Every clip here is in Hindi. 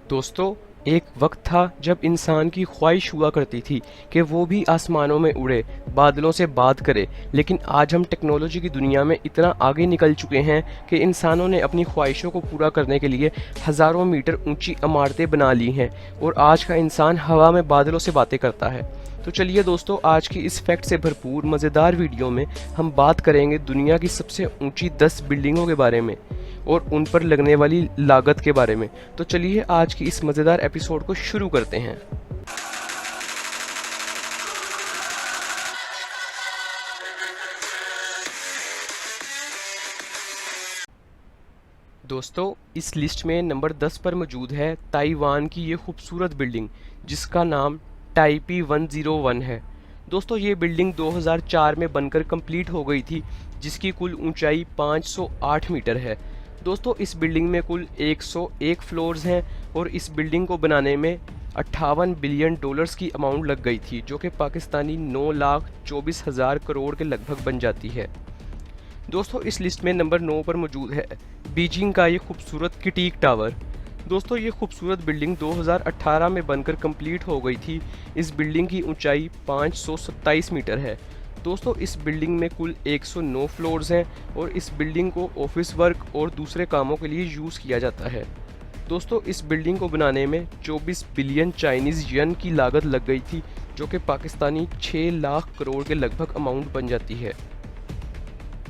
दोस्तों, एक वक्त था जब इंसान की ख्वाहिश हुआ करती थी कि वो भी आसमानों में उड़े, बादलों से बात करे। लेकिन आज हम टेक्नोलॉजी की दुनिया में इतना आगे निकल चुके हैं कि इंसानों ने अपनी ख्वाहिशों को पूरा करने के लिए हज़ारों मीटर ऊंची इमारतें बना ली हैं और आज का इंसान हवा में बादलों से बातें करता है। तो चलिए दोस्तों, आज की इस फैक्ट से भरपूर मज़ेदार वीडियो में हम बात करेंगे दुनिया की सबसे ऊंची 10 बिल्डिंगों के बारे में और उन पर लगने वाली लागत के बारे में। तो चलिए आज की इस मज़ेदार एपिसोड को शुरू करते हैं। दोस्तों, इस लिस्ट में नंबर 10 पर मौजूद है ताइवान की ये खूबसूरत बिल्डिंग जिसका नाम टाइपी 101 है। दोस्तों, ये बिल्डिंग 2004 में बनकर कंप्लीट हो गई थी जिसकी कुल ऊंचाई 508 मीटर है। दोस्तों, इस बिल्डिंग में कुल 101 फ्लोर्स हैं और इस बिल्डिंग को बनाने में 58 बिलियन डॉलर्स की अमाउंट लग गई थी, जो कि पाकिस्तानी 9,24,000 करोड़ के लगभग बन जाती है। दोस्तों, इस लिस्ट में नंबर 9 पर मौजूद है बीजिंग का ये खूबसूरत किटीक टावर। दोस्तों, ये खूबसूरत बिल्डिंग 2018 में बनकर कंप्लीट हो गई थी। इस बिल्डिंग की ऊंचाई 527 मीटर है। दोस्तों, इस बिल्डिंग में कुल 109 फ्लोर्स हैं और इस बिल्डिंग को ऑफिस वर्क और दूसरे कामों के लिए यूज़ किया जाता है। दोस्तों, इस बिल्डिंग को बनाने में 24 बिलियन चाइनीज़ यन की लागत लग गई थी, जो कि पाकिस्तानी 6 लाख करोड़ के लगभग अमाउंट बन जाती है।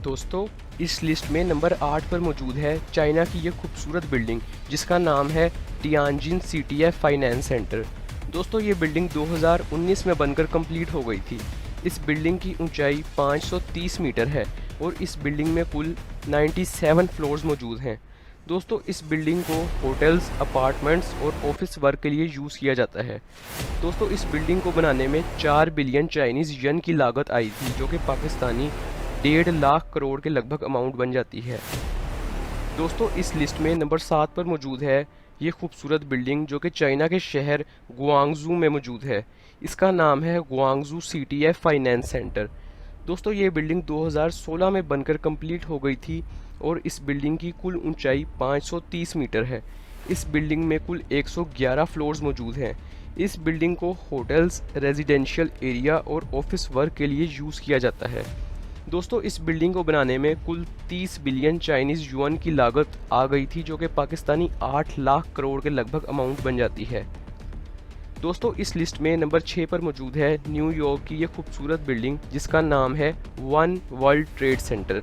दोस्तों, इस लिस्ट में नंबर 8 पर मौजूद है चाइना की ये खूबसूरत बिल्डिंग जिसका नाम है टियानजिन सीटीएफ फाइनेंस सेंटर। दोस्तों, ये बिल्डिंग 2019 में बनकर कंप्लीट हो गई थी। इस बिल्डिंग की ऊंचाई 530 मीटर है और इस बिल्डिंग में कुल 97 फ्लोर्स मौजूद हैं। दोस्तों, इस बिल्डिंग को होटल्स, अपार्टमेंट्स और ऑफिस वर्क के लिए यूज़ किया जाता है। दोस्तों, इस बिल्डिंग को बनाने में 4 बिलियन चाइनीज़ यन की लागत आई थी, जो कि पाकिस्तानी 1.5 लाख करोड़ के लगभग अमाउंट बन जाती है। दोस्तों, इस लिस्ट में नंबर 7 पर मौजूद है ये खूबसूरत बिल्डिंग जो कि चाइना के शहर गुआंगजू में मौजूद है। इसका नाम है गुआंगजू सीटीएफ फाइनेंस सेंटर। दोस्तों, ये बिल्डिंग 2016 में बनकर कंप्लीट हो गई थी और इस बिल्डिंग की कुल ऊंचाई 530 मीटर है। इस बिल्डिंग में कुल 111 फ्लोर्स मौजूद हैं। इस बिल्डिंग को होटल्स, रेजिडेंशियल एरिया और ऑफिस वर्क के लिए यूज़ किया जाता है। दोस्तों, इस बिल्डिंग को बनाने में कुल 30 बिलियन चाइनीज़ युआन की लागत आ गई थी, जो कि पाकिस्तानी 8 लाख करोड़ के लगभग अमाउंट बन जाती है। दोस्तों, इस लिस्ट में नंबर 6 पर मौजूद है न्यूयॉर्क की ये खूबसूरत बिल्डिंग जिसका नाम है वन वर्ल्ड ट्रेड सेंटर।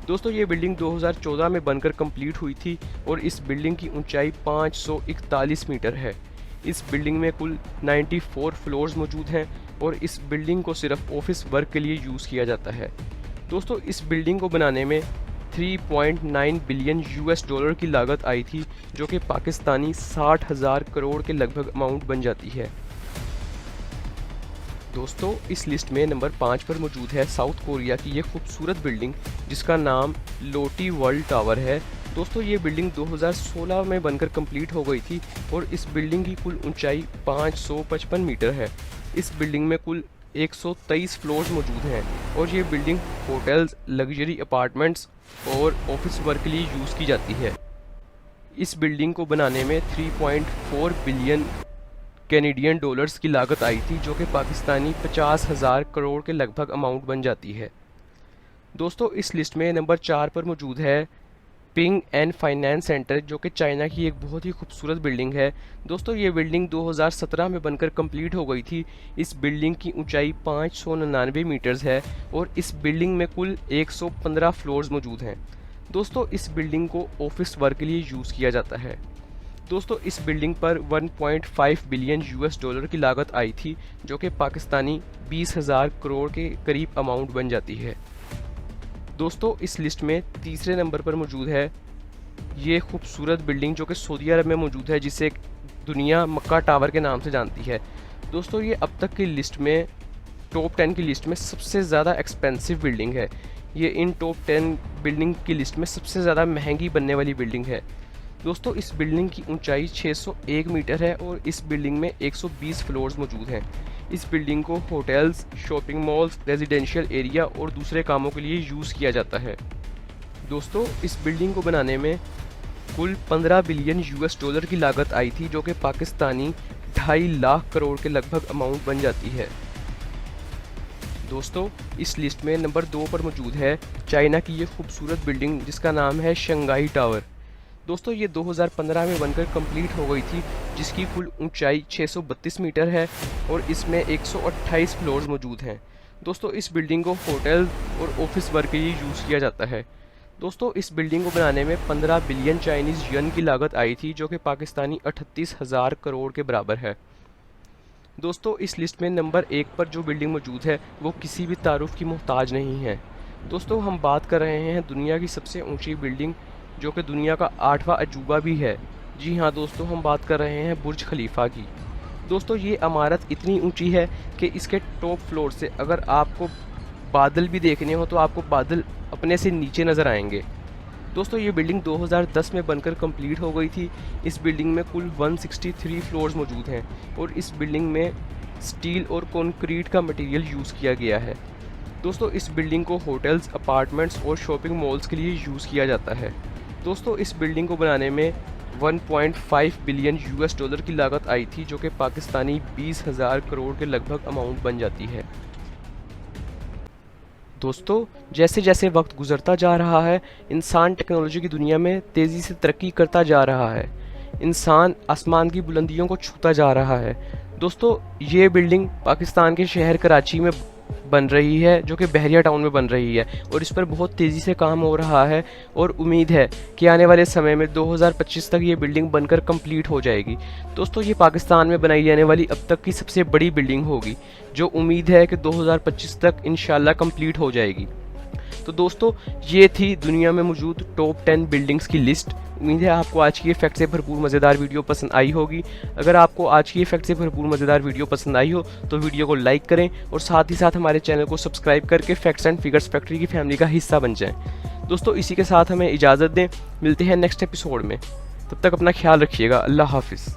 दोस्तों, ये बिल्डिंग 2014 में बनकर कंप्लीट हुई थी और इस बिल्डिंग की ऊंचाई 541 मीटर है। इस बिल्डिंग में कुल 94 फ्लोर्स मौजूद हैं और इस बिल्डिंग को सिर्फ ऑफिस वर्क के लिए यूज़ किया जाता है। दोस्तों, इस बिल्डिंग को बनाने में 3.9 बिलियन यूएस डॉलर की लागत आई थी, जो कि पाकिस्तानी 60,000 करोड़ के लगभग अमाउंट बन जाती है। दोस्तों, इस लिस्ट में नंबर 5 पर मौजूद है साउथ कोरिया की ये खूबसूरत बिल्डिंग जिसका नाम लोटी वर्ल्ड टावर है। दोस्तों, ये बिल्डिंग 2016 में बनकर कंप्लीट हो गई थी और इस बिल्डिंग की कुल ऊंचाई 555 मीटर है। इस बिल्डिंग में कुल 123 फ्लोर्स मौजूद हैं और ये बिल्डिंग होटल्स, लग्जरी अपार्टमेंट्स और ऑफिस वर्क के लिए यूज़ की जाती है। इस बिल्डिंग को बनाने में 3.4 बिलियन कैनेडियन डॉलर्स की लागत आई थी, जो कि पाकिस्तानी 50,000 करोड़ के लगभग अमाउंट बन जाती है। दोस्तों, इस लिस्ट में नंबर 4 पर मौजूद है पिंग एंड फाइनेंस सेंटर, जो कि चाइना की एक बहुत ही खूबसूरत बिल्डिंग है। दोस्तों, ये बिल्डिंग 2017 में बनकर कंप्लीट हो गई थी। इस बिल्डिंग की ऊंचाई 599 मीटर्स है और इस बिल्डिंग में कुल 115 फ्लोर्स मौजूद हैं। दोस्तों, इस बिल्डिंग को ऑफिस वर्क के लिए यूज़ किया जाता है। दोस्तों, इस बिल्डिंग पर 1.5 बिलियन यूएस डॉलर की लागत आई थी, जो कि पाकिस्तानी 20,000 करोड़ के करीब अमाउंट बन जाती है। दोस्तों, इस लिस्ट में तीसरे नंबर पर मौजूद है ये खूबसूरत बिल्डिंग जो कि सऊदी अरब में मौजूद है, जिसे दुनिया मक्का टावर के नाम से जानती है। दोस्तों, ये अब तक की लिस्ट में टॉप 10 की लिस्ट में सबसे ज़्यादा एक्सपेंसिव बिल्डिंग है। ये इन टॉप 10 बिल्डिंग की लिस्ट में सबसे ज़्यादा महंगी बनने वाली बिल्डिंग है। दोस्तों, इस बिल्डिंग की ऊंचाई 601 मीटर है और इस बिल्डिंग में 120 फ्लोर्स मौजूद हैं। इस बिल्डिंग को hotels, shopping malls, residential area और दूसरे कामों के लिए यूज़ किया जाता है। दोस्तों, इस बिल्डिंग को बनाने में कुल 15 बिलियन यूएस डॉलर की लागत आई थी, जो कि पाकिस्तानी 2.5 लाख करोड़ के लगभग अमाउंट बन जाती है। दोस्तों, इस लिस्ट में नंबर 2 पर मौजूद है चाइना की ये खूबसूरत बिल्डिंग जिसका नाम है शंघाई टावर। दोस्तों, ये 2015 में बनकर कंप्लीट हो गई थी, जिसकी कुल ऊंचाई 632 मीटर है और इसमें 128 फ्लोर्स मौजूद हैं। दोस्तों, इस बिल्डिंग को होटल और ऑफिस वर्क के लिए यूज़ किया जाता है। दोस्तों, इस बिल्डिंग को बनाने में 15 बिलियन चाइनीज़ यन की लागत आई थी, जो कि पाकिस्तानी 38,000 करोड़ के बराबर है। दोस्तों, इस लिस्ट में नंबर 1 पर जो बिल्डिंग मौजूद है वो किसी भी तारुफ की मोहताज नहीं है। दोस्तों, हम बात कर रहे हैं दुनिया की सबसे ऊंची बिल्डिंग, जो कि दुनिया का 8वां अजूबा भी है। जी हाँ दोस्तों, हम बात कर रहे हैं बुर्ज खलीफा की। दोस्तों, ये इमारत इतनी ऊंची है कि इसके टॉप फ्लोर से अगर आपको बादल भी देखने हो तो आपको बादल अपने से नीचे नज़र आएंगे। दोस्तों, ये बिल्डिंग 2010 में बनकर कंप्लीट हो गई थी। इस बिल्डिंग में कुल 163 फ्लोर्स मौजूद हैं और इस बिल्डिंग में स्टील और कंक्रीट का मटेरियल यूज़ किया गया है। दोस्तों, इस बिल्डिंग को होटल्स, अपार्टमेंट्स और शॉपिंग मॉल्स के लिए यूज़ किया जाता है। दोस्तों, इस बिल्डिंग को बनाने में 1.5 बिलियन यूएस डॉलर की लागत आई थी, जो कि पाकिस्तानी 20,000 करोड़ के लगभग अमाउंट बन जाती है। दोस्तों, जैसे जैसे वक्त गुजरता जा रहा है, इंसान टेक्नोलॉजी की दुनिया में तेज़ी से तरक्की करता जा रहा है। इंसान आसमान की बुलंदियों को छूता जा रहा है। दोस्तों, ये बिल्डिंग पाकिस्तान के शहर कराची में बन रही है, जो कि बहरिया टाउन में बन रही है और इस पर बहुत तेज़ी से काम हो रहा है और उम्मीद है कि आने वाले समय में 2025 तक ये बिल्डिंग बनकर कंप्लीट हो जाएगी। दोस्तों, ये पाकिस्तान में बनाई जाने वाली अब तक की सबसे बड़ी बिल्डिंग होगी, जो उम्मीद है कि 2025 तक इंशाल्लाह कंप्लीट हो जाएगी। तो दोस्तों, ये थी दुनिया में मौजूद टॉप 10 बिल्डिंग्स की लिस्ट। उम्मीद है आपको आज की ये फैक्ट से भरपूर मज़ेदार वीडियो पसंद आई होगी। अगर आपको आज की ये फैक्ट से भरपूर मज़ेदार वीडियो पसंद आई हो तो वीडियो को लाइक करें और साथ ही साथ हमारे चैनल को सब्सक्राइब करके फैक्ट्स एंड फिगर्स फैक्ट्री की फैमिली का हिस्सा बन जाएं। दोस्तों, इसी के साथ हमें इजाज़त दें, मिलते हैं नेक्स्ट एपिसोड में। तब तक अपना ख्याल रखिएगा। अल्लाह हाफिज़।